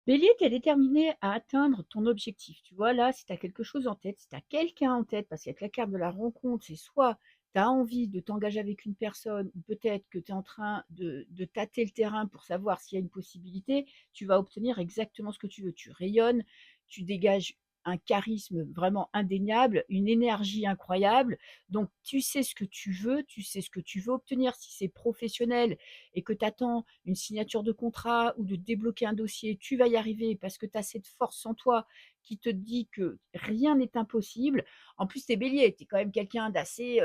Bélier, tu es déterminé à atteindre ton objectif. Tu vois, là, si tu as quelque chose en tête, si tu as quelqu'un en tête, parce qu'avec la carte de la rencontre, c'est soit tu as envie de t'engager avec une personne, ou peut-être que tu es en train de tâter le terrain pour savoir s'il y a une possibilité, tu vas obtenir exactement ce que tu veux. Tu rayonnes, tu dégages un charisme vraiment indéniable, une énergie incroyable. Donc, tu sais ce que tu veux, tu sais ce que tu veux obtenir. Si c'est professionnel et que tu attends une signature de contrat ou de débloquer un dossier, tu vas y arriver parce que tu as cette force en toi qui te dit que rien n'est impossible. En plus, tu es bélier, tu es quand même quelqu'un d'assez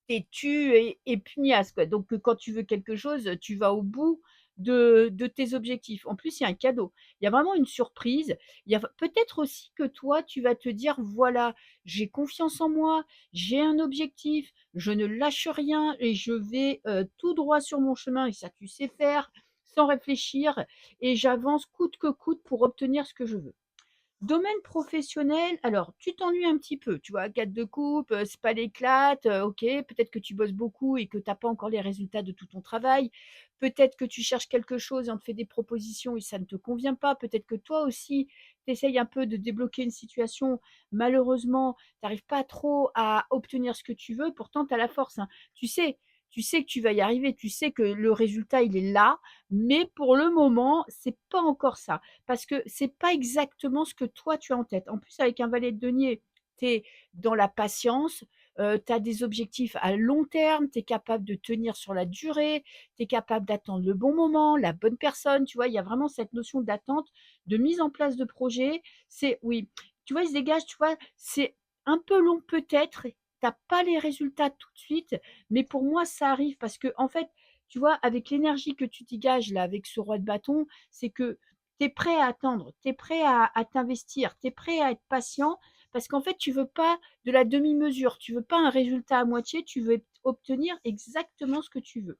têtu et pugnace, quoi. Donc, quand tu veux quelque chose, tu vas au bout de tes objectifs. En plus, il y a un cadeau. Il y a vraiment une surprise. Il y a peut-être aussi que toi, tu vas te dire, voilà, j'ai confiance en moi, j'ai un objectif, je ne lâche rien et je vais tout droit sur mon chemin. Et ça, tu sais faire sans réfléchir. Et j'avance coûte que coûte pour obtenir ce que je veux. Domaine professionnel, alors tu t'ennuies un petit peu, tu vois? 4 de coupe, c'est pas l'éclate, OK. Peut-être que tu bosses beaucoup et que tu as pas encore les résultats de tout ton travail. Peut-être que tu cherches quelque chose et on te fait des propositions et ça ne te convient pas. Peut-être que toi aussi, tu essayes un peu de débloquer une situation. Malheureusement, tu arrives pas trop à obtenir ce que tu veux, pourtant tu as la force, hein. Tu sais que tu vas y arriver, tu sais que le résultat, il est là, mais pour le moment, c'est pas encore ça. Parce que c'est pas exactement ce que toi tu as en tête. En plus, avec un valet de denier, tu es dans la patience, tu as des objectifs à long terme, tu es capable de tenir sur la durée, tu es capable d'attendre le bon moment, la bonne personne, tu vois? Il y a vraiment cette notion d'attente, de mise en place de projet. C'est oui, tu vois, il se dégage, tu vois? C'est un peu long peut-être, tu pas les résultats tout de suite, mais pour moi, ça arrive parce que en fait, tu vois, avec l'énergie que tu dégages là, avec ce roi de bâton, c'est que tu es prêt à attendre, tu es prêt à t'investir, tu es prêt à être patient parce qu'en fait, tu veux pas de la demi-mesure, tu veux pas un résultat à moitié, tu veux obtenir exactement ce que tu veux.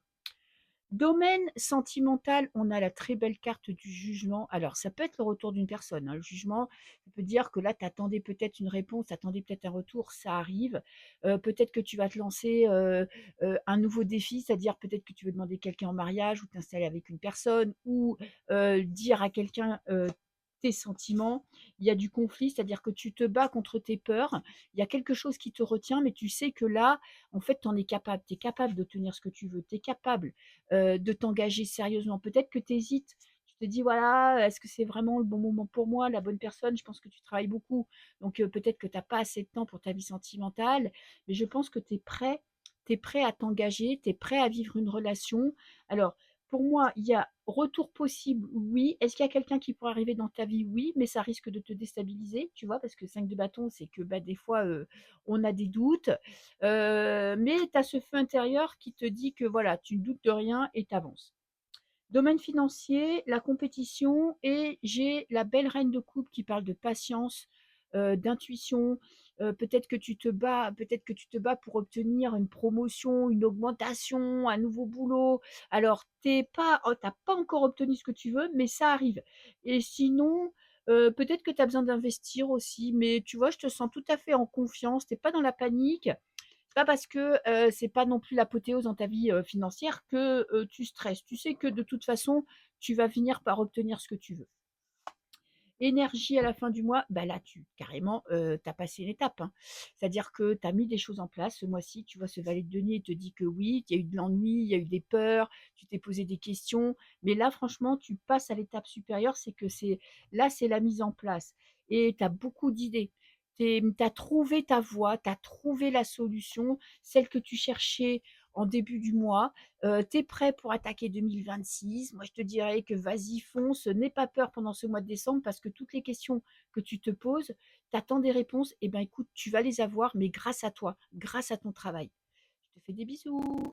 Domaine sentimental, on a la très belle carte du jugement. Alors, ça peut être le retour d'une personne, hein. Le jugement, ça peut dire que là, tu attendais peut-être une réponse, tu attendais peut-être un retour, ça arrive. Peut-être que tu vas te lancer un nouveau défi, c'est-à-dire peut-être que tu veux demander quelqu'un en mariage ou t'installer avec une personne ou dire à quelqu'un tes sentiments. Il y a du conflit, c'est-à-dire que tu te bats contre tes peurs. Il y a quelque chose qui te retient, mais tu sais que là, en fait, tu en es capable. Tu es capable d'obtenir ce que tu veux. Tu es capable de t'engager sérieusement. Peut-être que tu hésites. Tu te dis, voilà, est-ce que c'est vraiment le bon moment pour moi, la bonne personne? Je pense que tu travailles beaucoup. Donc, peut-être que tu n'as pas assez de temps pour ta vie sentimentale. Mais je pense que tu es prêt. Tu es prêt à t'engager. Tu es prêt à vivre une relation. Alors, pour moi, il y a retour possible, oui. Est-ce qu'il y a quelqu'un qui pourrait arriver dans ta vie? Oui, mais ça risque de te déstabiliser, tu vois, parce que 5 de bâton, c'est que bah, des fois, on a des doutes. Mais tu as ce feu intérieur qui te dit que voilà, tu ne doutes de rien et tu avances. Domaine financier, la compétition et j'ai la belle reine de coupe qui parle de patience, d'intuition. Peut-être que tu te bats pour obtenir une promotion, une augmentation, un nouveau boulot. Alors, tu pas, pas encore obtenu ce que tu veux, mais ça arrive. Et sinon, peut-être que tu as besoin d'investir aussi, mais tu vois, je te sens tout à fait en confiance. Tu pas dans la panique. C'est pas parce que, c'est pas non plus l'apothéose dans ta vie, financière que, tu stresses. Tu sais que de toute façon, tu vas finir par obtenir ce que tu veux. Énergie à la fin du mois, bah, là, tu carrément, tu as passé une étape, hein. C'est-à-dire que tu as mis des choses en place ce mois-ci. Tu vois, ce valet de denier, il te dit que oui, il y a eu de l'ennui, il y a eu des peurs, tu t'es posé des questions. Mais là, franchement, tu passes à l'étape supérieure, c'est que c'est la mise en place et tu as beaucoup d'idées. Tu as trouvé ta voie, tu as trouvé la solution, celle que tu cherchais en début du mois. Tu es prêt pour attaquer 2026. Moi, je te dirais que vas-y, fonce, n'aie pas peur pendant ce mois de décembre parce que toutes les questions que tu te poses, tu attends des réponses. Eh bien, écoute, tu vas les avoir, mais grâce à toi, grâce à ton travail. Je te fais des bisous.